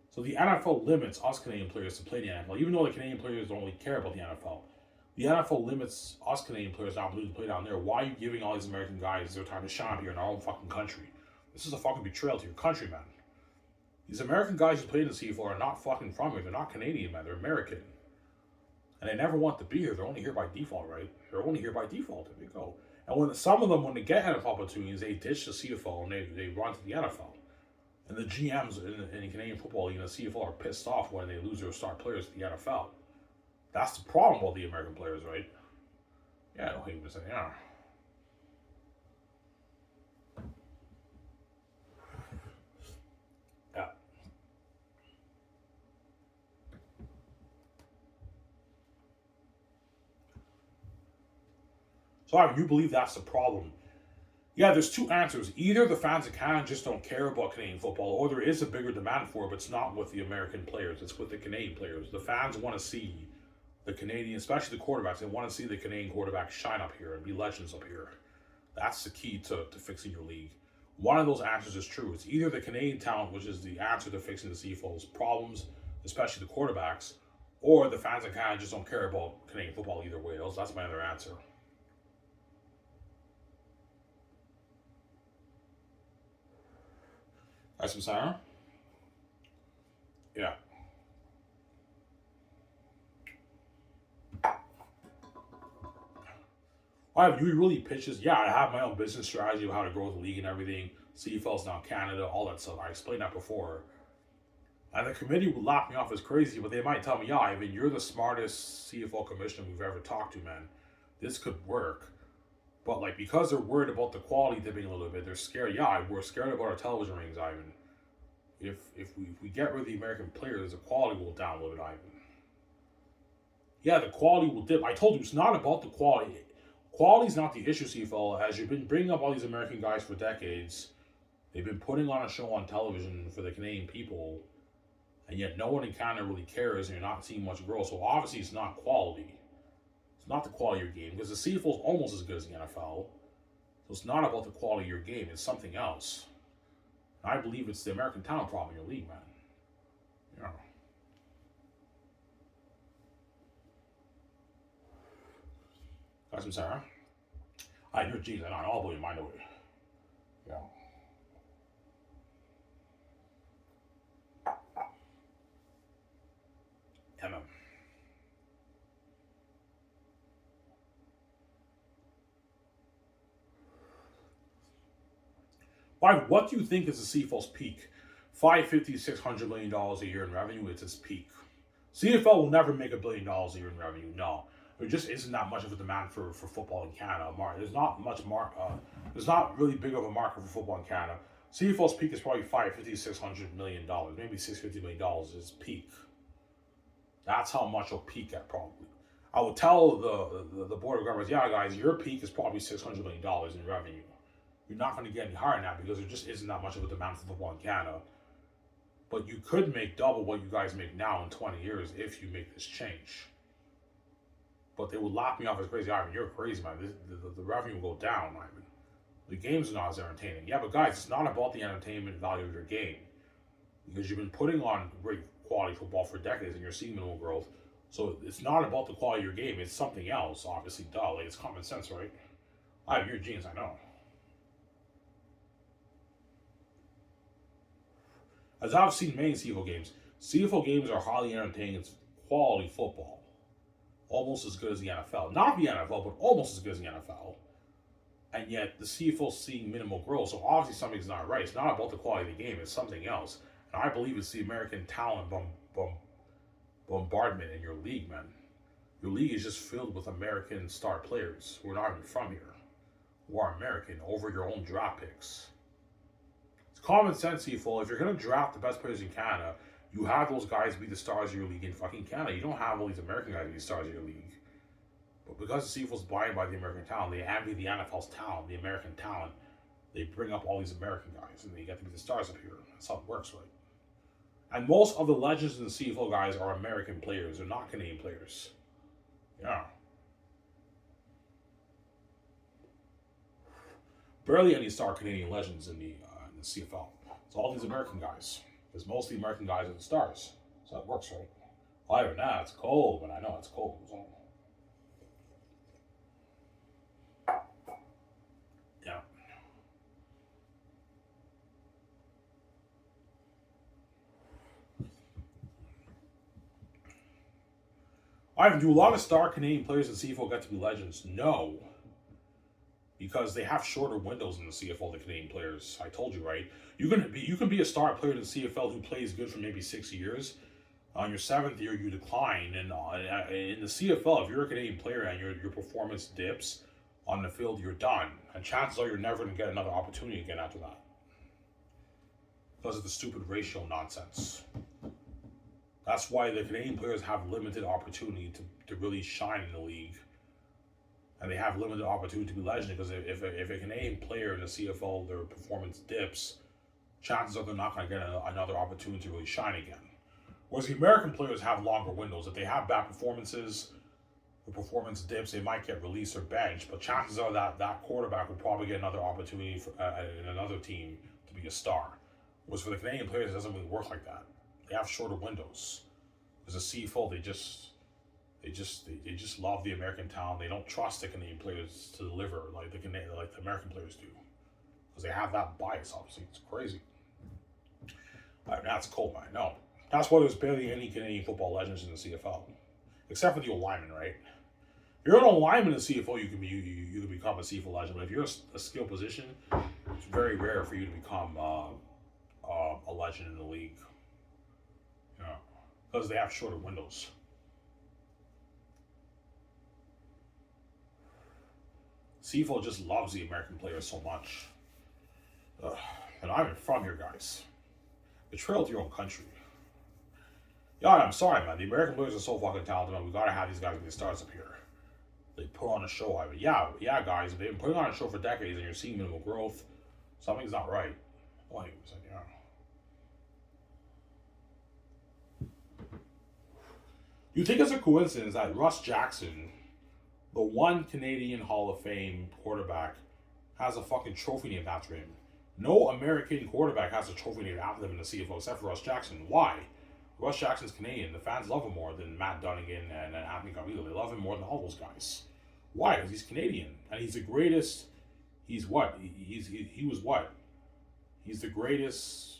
So the NFL limits us Canadian players to play in the NFL, even though the Canadian players don't really care about the NFL. The NFL limits us Canadian players the opportunity to play down there. Why are you giving all these American guys their time to shine up here in our own fucking country? This is a fucking betrayal to your country, man. These American guys who play in the CFL are not fucking from here. They're not Canadian, man. They're American. And they never want to be here. They're only here by default, right? They're only here by default. There you go. And when some of them, when they get NFL opportunities, they ditch the CFL and they run to the NFL. And the GMs in Canadian football league and the CFL are pissed off when they lose their star players to the NFL. That's the problem with the American players, right? Yeah, I don't hate saying, yeah. Yeah. So, Ivan, you believe that's the problem? Yeah, there's 2 answers. Either the fans of Canada just don't care about Canadian football, or there is a bigger demand for it, but it's not with the American players. It's with the Canadian players. The fans want to see the Canadian, especially the quarterbacks, they want to see the Canadian quarterbacks shine up here and be legends up here. That's the key to fixing your league. One of those answers is true. It's either the Canadian talent, which is the answer to fixing the CFL's problems, especially the quarterbacks, or the fans in Canada just don't care about Canadian football either way. That's my other answer. That's what I'm saying? Yeah. I have you really pitches. Yeah, I have my own business strategy of how to grow the league and everything. CFL's now Canada, all that stuff. I explained that before. And the committee would laugh me off as crazy, but they might tell me, yeah, Ivan, you're the smartest CFL commissioner we've ever talked to, man. This could work. But like because they're worried about the quality dipping a little bit, they're scared. Yeah, we're scared about our television ratings, Ivan. If we get rid of the American players, the quality will down a little bit, Ivan. Yeah, the quality will dip. I told you it's not about the quality. Quality is not the issue, CFL. As you've been bringing up all these American guys for decades, they've been putting on a show on television for the Canadian people, and yet no one in Canada really cares, and you're not seeing much growth. So obviously, it's not quality. It's not the quality of your game because the CFL is almost as good as the NFL. So it's not about the quality of your game. It's something else. And I believe it's the American talent problem in your league, man. Yeah. That's what I'm saying. I hear, geez, I know, I'll blow your mind away. Yeah. Yeah, man. Why? What do you think is the CFL's peak? $550, $600 million a year in revenue. It's its peak. CFL will never make $1 billion a year in revenue. No, there just isn't that much of a demand for football in Canada. There's not much there's not really big of a market for football in Canada. CFL's peak is probably $550, $600 million, maybe $650 million is peak. That's how much it'll peak at probably. I would tell the board of governors, yeah, guys, your peak is probably $600 million in revenue. You're not going to get any higher than that because there just isn't that much of a demand for football in Canada. But you could make double what you guys make now in 20 years if you make this change. But they would lock me off as crazy. Ivan, you're crazy, man. The revenue will go down, Ivan. The game's not as entertaining. Yeah, but guys, it's not about the entertainment value of your game. Because you've been putting on great quality football for decades and you're seeing minimal growth. So it's not about the quality of your game. It's something else, obviously. Duh, like it's common sense, right? Ivan, you're a genius, I know. As I've seen many CFL games are highly entertaining. It's quality football. Almost as good as the NFL. Not the NFL, but almost as good as the NFL. And yet, the CFL's seeing minimal growth, so obviously something's not right. It's not about the quality of the game, it's something else. And I believe it's the American talent bombardment in your league, man. Your league is just filled with American star players who are not even from here, who are American, over your own draft picks. Common sense, CFL. If you're going to draft the best players in Canada, you have those guys be the stars of your league in fucking Canada. You don't have all these American guys be the stars of your league. But because the CFL's buying by the American talent, they envy the NFL's talent, the American talent. They bring up all these American guys, and they get to be the stars up here. That's how it works, right? And most of the legends in the CFL guys are American players. They're not Canadian players. Yeah. Barely any star Canadian legends in the CFL. It's all these American guys. Because most of the American guys are the stars. So that works, right? Other than that, it's cold, but I know it's cold. So. Yeah. Ivan, do a lot of star Canadian players in CFL get to be legends? No. Because they have shorter windows in the CFL than Canadian players. I told you, right? You can be a star player in the CFL who plays good for maybe 6 years. On your 7th year, you decline, and in the CFL, if you're a Canadian player and your performance dips on the field, you're done. And chances are you're never going to get another opportunity again after that, because of the stupid ratio nonsense. That's why the Canadian players have limited opportunity to really shine in the league. And they have limited opportunity to be legendary because if a Canadian player in the CFL, their performance dips, chances are they're not going to get another opportunity to really shine again. Whereas the American players have longer windows. If they have bad performances, the performance dips, they might get released or benched, but chances are that quarterback will probably get another opportunity in another team to be a star. Whereas for the Canadian players, it doesn't really work like that. They have shorter windows. Because the CFL, they just love the American talent. They don't trust the Canadian players to deliver like the American players do, because they have that bias. Obviously, it's crazy. That's cool, man. No, that's why there's barely any Canadian football legends in the CFL, except for the old linemen, right? If you're an old lineman in the CFL, you can become a CFL legend. But if you're a skill position, it's very rare for you to become a legend in the league. Yeah, because they have shorter windows. CFL just loves the American players so much. And I'm from here, guys. Betrayal to your own country. Yeah, I'm sorry, man. The American players are so fucking talented, man. We gotta have these guys get stars up here. They put on a show. I mean, yeah, guys. If they've been putting on a show for decades and you're seeing minimal growth, something's not right. Like, yeah. You think it's a coincidence that Russ Jackson, the one Canadian Hall of Fame quarterback, has a fucking trophy named after him? No American quarterback has a trophy named after them in the CFL except for Russ Jackson. Why? Russ Jackson's Canadian. The fans love him more than Matt Dunnigan and Anthony Carrillo. They love him more than all those guys. Why? Because he's Canadian. And he's the greatest. He's what? He was what? He's the greatest,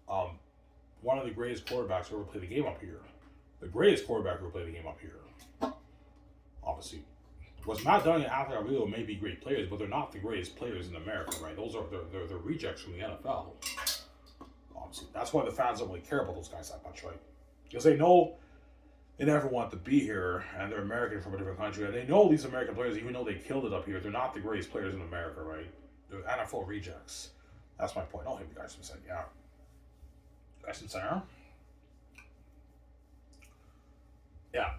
one of the greatest quarterbacks who ever played the game up here. The greatest quarterback who ever played the game up here. Obviously. Was Matt Dunn and Anthony Carrillo may be great players, but they're not the greatest players in America, right? Those are they're rejects from the NFL. Obviously, that's why the fans don't really care about those guys that much, right? Because they know they never want to be here, and they're American from a different country, and they know these American players, even though they killed it up here, they're not the greatest players in America, right? They're NFL rejects. That's my point. Oh, hey, you guys from saying, yeah. You guys from saying, yeah. Yeah.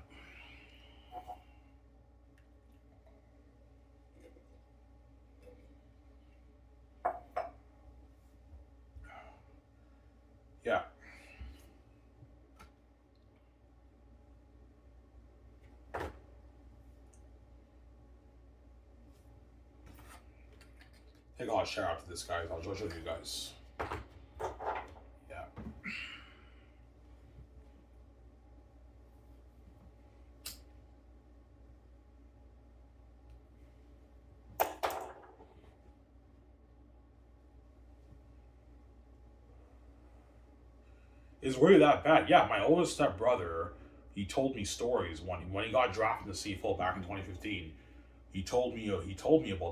Take a shout out to this, guys. I'll show you guys. Yeah. Is really that bad? Yeah, my oldest stepbrother, he told me stories when he got drafted in the CFL back in 2015. He told me about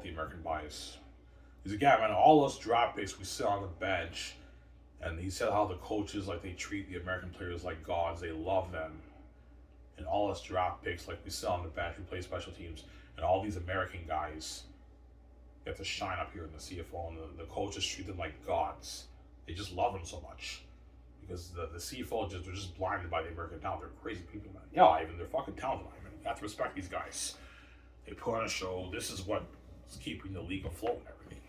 the American bias. He's like, yeah, man, all us draft picks, we sit on the bench, and he said how the coaches, like, they treat the American players like gods. They love them, and all us draft picks, like, we sit on the bench, we play special teams, and all these American guys get to shine up here in the CFL, and the coaches treat them like gods. They just love them so much. Because the CFL they're just blinded by the American talent. They're crazy people, man. Yeah, Ivan, they're fucking talented, Ivan. You have to respect these guys. They put on a show. This is what's keeping the league afloat and everything.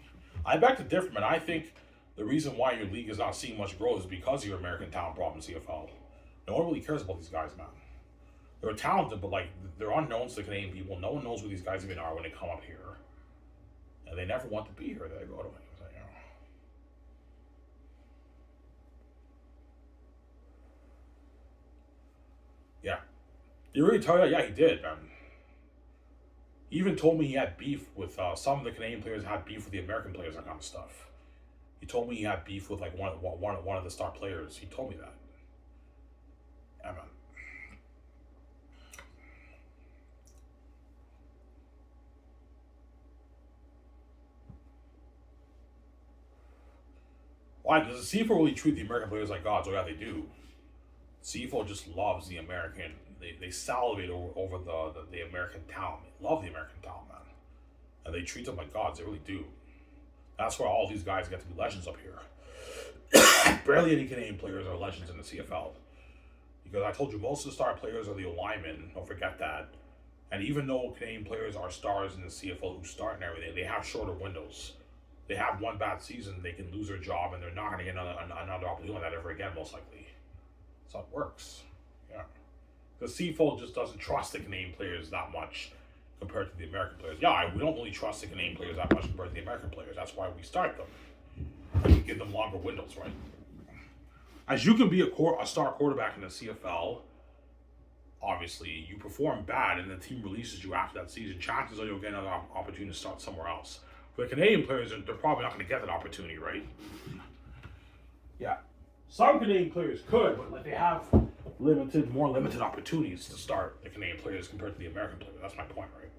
I beg to differ, man. I think the reason why your league is not seeing much growth is because of your American talent problem in CFL. No one really cares about these guys, man. They're talented, but like they're unknowns to Canadian people. No one knows who these guys even are when they come up here, and they never want to be here. They go to Yeah. You really tell you? Yeah, he did, man. He even told me he had beef with some of the Canadian players had beef with the American players, that kind of stuff. He told me he had beef with like one of the star players. He told me that. Yeah, man. Why? Does the CFL really treat the American players like gods? Oh yeah, they do. CFL just loves the American. They salivate over the American talent. They love the American talent, man. And they treat them like gods. They really do. That's why all these guys get to be legends up here. Barely any Canadian players are legends in the CFL. Because I told you, most of the star players are the linemen. Don't forget that. And even though Canadian players are stars in the CFL who start and everything, they have shorter windows. They have one bad season, they can lose their job, and they're not going to get another opportunity like that ever again, most likely. That's how it works. Yeah. The CFL just doesn't trust the Canadian players that much compared to the American players. Yeah, we don't really trust the Canadian players that much compared to the American players. That's why we start them. And we give them longer windows, right? as you can be a star quarterback in the CFL. Obviously, you perform bad and the team releases you after that season, chances are you'll get another opportunity to start somewhere else. For the Canadian players, they're probably not going to get that opportunity, right? Yeah. Some Canadian players could, but like they have more limited opportunities to start the Canadian players compared to the American players. That's my point, right?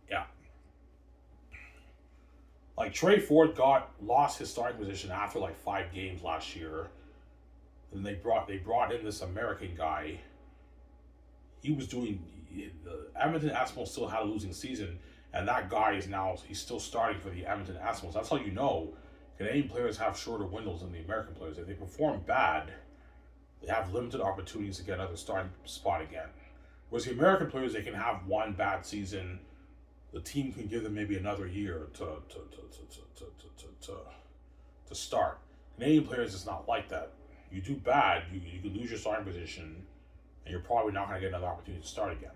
Yeah. Like Trey Ford lost his starting position after like 5 games last year. And they brought in this American guy. He was doing the Edmonton Eskimos still had a losing season, and that guy he's still starting for the Edmonton Eskimos. That's how you know Canadian players have shorter windows than the American players. If they perform bad, they have limited opportunities to get another starting spot again. Whereas the American players, they can have one bad season. The team can give them maybe another year to start. Canadian players, it's not like that. You do bad, you can lose your starting position, and you're probably not going to get another opportunity to start again.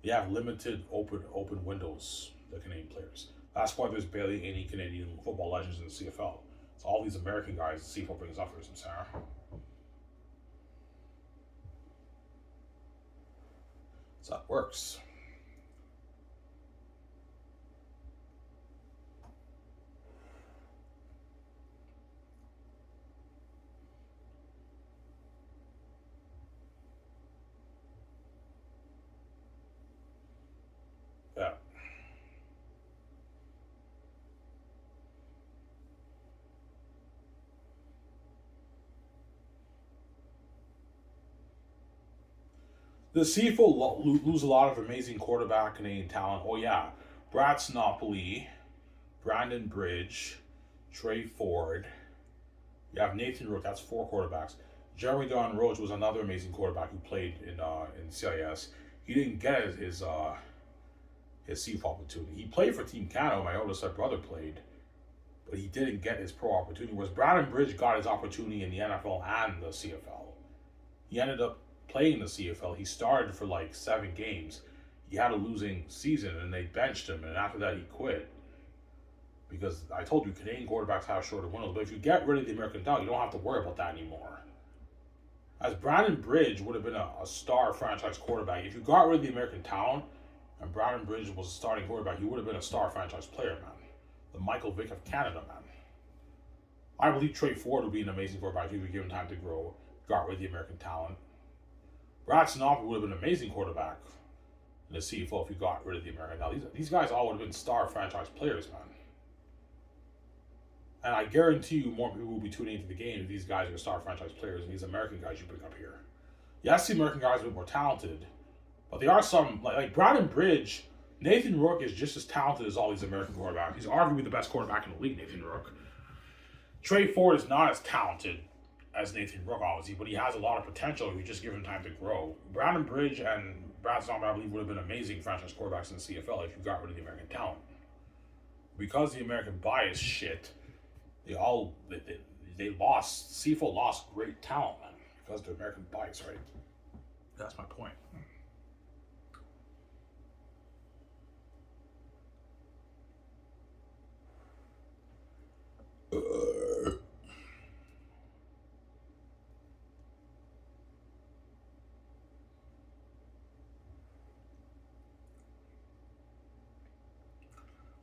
They have limited open windows, the Canadian players. That's why there's barely any Canadian football legends in the CFL. It's all these American guys the CFL brings up for some Sarah. So that works. Yeah. The CFL lose a lot of amazing quarterback Canadian talent. Oh yeah, Brad Snopoli, Brandon Bridge, Trey Ford. You have Nathan Rook. That's 4 quarterbacks. Jeremy Don Roach was another amazing quarterback who played in CIS. He didn't get his CFL opportunity. He played for Team Canada. My older brother played, but he didn't get his pro opportunity. Whereas Brandon Bridge got his opportunity in the NFL and the CFL. He ended up playing the CFL. He started for like 7 games. He had a losing season, and they benched him. And after that, he quit. Because I told you, Canadian quarterbacks have shorter windows. But if you get rid of the American talent, you don't have to worry about that anymore. As Brandon Bridge would have been a star franchise quarterback. If you got rid of the American talent, and Brandon Bridge was a starting quarterback, he would have been a star franchise player, man. The Michael Vick of Canada, man. I believe Trey Ford would be an amazing quarterback if he would give him time to grow. Got rid of the American talent. Brad Snopper would have been an amazing quarterback in the CFL if you got rid of the American talent. These guys all would have been star franchise players, man. And I guarantee you more people will be tuning into the game if these guys are star franchise players and these American guys you bring up here. Yes, the American guys are a bit more talented, but there are some, like Brandon Bridge, Nathan Rook is just as talented as all these American quarterbacks. He's arguably the best quarterback in the league, Nathan Rook. Trey Ford is not as talented as Nathan Rook, obviously, but he has a lot of potential if you just give him time to grow. Brandon Bridge and Brad Snopper, I believe, would have been amazing franchise quarterbacks in the CFL if you got rid of the American talent. Because the American bias shit, they lost. CFL lost great talent, man, because of the American bias, right? That's my point.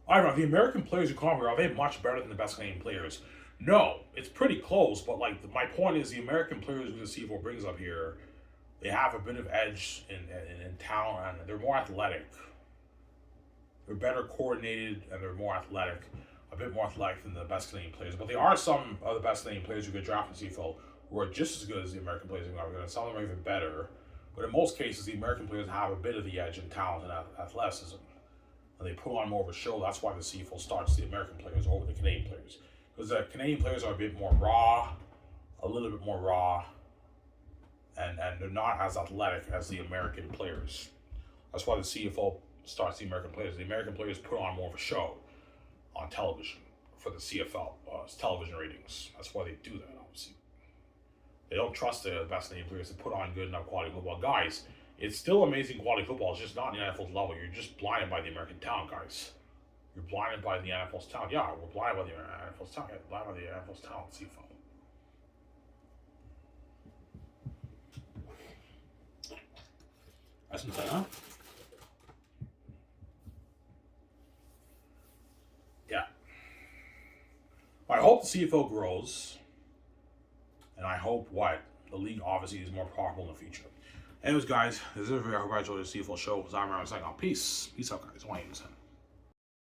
I don't know, the American players who come here, are they much better than the best Canadian players? No, it's pretty close, but like my point is the American players who the CFL brings up here, they have a bit of edge in talent, and they're more athletic. They're better coordinated, and they're more athletic, a bit more athletic than the best Canadian players. But there are some of the best Canadian players who get drafted in CFL who are just as good as the American players who got here, and some of them are even better. But in most cases, the American players have a bit of the edge in talent and athleticism. And they put on more of a show. That's why the CFL starts the American players over the Canadian players. Because the Canadian players are a bit more raw, a little bit more raw, and they're not as athletic as the American players. That's why the CFL starts the American players. The American players put on more of a show on television for the CFL television ratings. That's why they do that, obviously. They don't trust the best Canadian players to put on good enough quality football. Guys, it's still amazing quality football. It's just not in the NFL level. You're just blinded by the American talent, guys. You're blinded by the NFL's talent. Yeah, we're blinded by the NFL's talent. Yeah, blinded by the NFL's talent, CFL. That's insane, huh? Yeah. I hope the CFL grows. And I hope the league obviously is more profitable in the future. Anyways, guys, this is it. I hope I enjoyed the CFL show. I'm saying, peace. Peace out, guys. 100%.